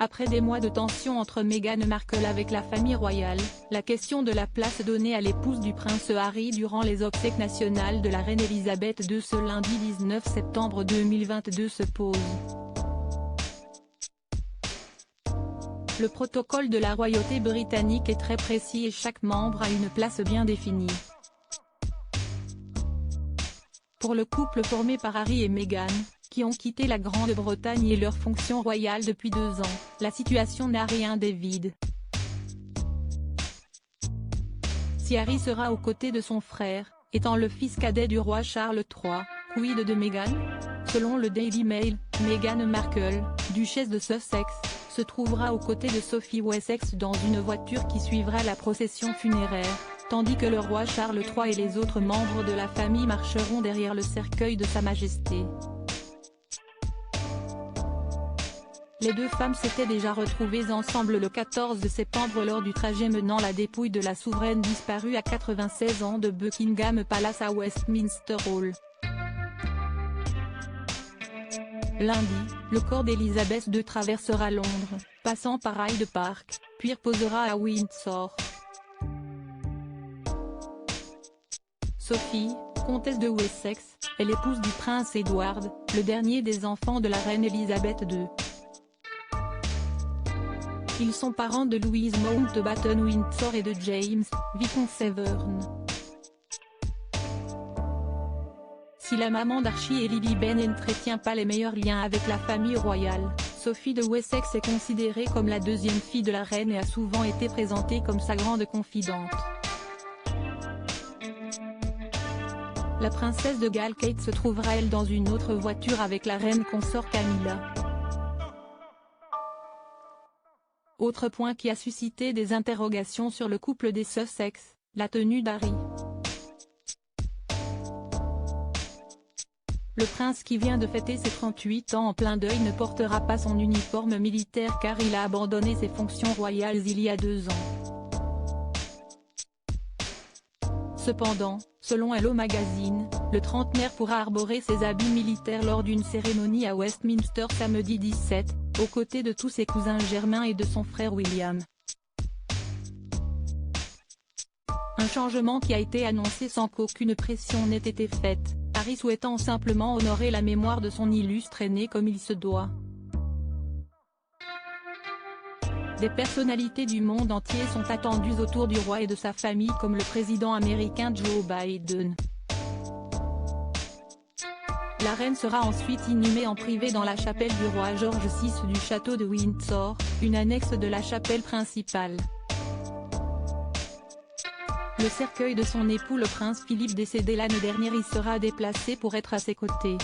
Après des mois de tension entre Meghan Markle avec la famille royale, la question de la place donnée à l'épouse du prince Harry durant les obsèques nationales de la reine Elisabeth II ce lundi 19 septembre 2022 se pose. Le protocole de la royauté britannique est très précis et chaque membre a une place bien définie. Pour le couple formé par Harry et Meghan, qui ont quitté la Grande-Bretagne et leurs fonctions royales depuis 2 ans, la situation n'a rien d'évident. Si Harry sera aux côtés de son frère, étant le fils cadet du roi Charles III, quid de Meghan? Selon le Daily Mail, Meghan Markle, duchesse de Sussex, se trouvera aux côtés de Sophie Wessex dans une voiture qui suivra la procession funéraire, tandis que le roi Charles III et les autres membres de la famille marcheront derrière le cercueil de Sa Majesté. Les deux femmes s'étaient déjà retrouvées ensemble le 14 septembre lors du trajet menant la dépouille de la souveraine disparue à 96 ans de Buckingham Palace à Westminster Hall. Lundi, le corps d'Elisabeth II traversera Londres, passant par Hyde Park, puis reposera à Windsor. Sophie, comtesse de Wessex, est l'épouse du prince Edward, le dernier des enfants de la reine Elisabeth II. Ils sont parents de Louise Mountbatten-Windsor et de James, vicomte Severn. Si la maman d'Archie et Lily Bennet n'entretient pas les meilleurs liens avec la famille royale, Sophie de Wessex est considérée comme la deuxième fille de la reine et a souvent été présentée comme sa grande confidente. La princesse de Galles Kate se trouvera elle dans une autre voiture avec la reine consort Camilla. Autre point qui a suscité des interrogations sur le couple des Sussex, la tenue d'Harry. Le prince qui vient de fêter ses 38 ans en plein deuil ne portera pas son uniforme militaire car il a abandonné ses fonctions royales il y a 2 ans. Cependant, selon Hello Magazine, le trentenaire pourra arborer ses habits militaires lors d'une cérémonie à Westminster samedi 17, aux côtés de tous ses cousins germains et de son frère William. Un changement qui a été annoncé sans qu'aucune pression n'ait été faite, Harry souhaitant simplement honorer la mémoire de son illustre aîné comme il se doit. Des personnalités du monde entier sont attendues autour du roi et de sa famille comme le président américain Joe Biden. La reine sera ensuite inhumée en privé dans la chapelle du roi George VI du château de Windsor, une annexe de la chapelle principale. Le cercueil de son époux le prince Philippe décédé l'année dernière y sera déplacé pour être à ses côtés.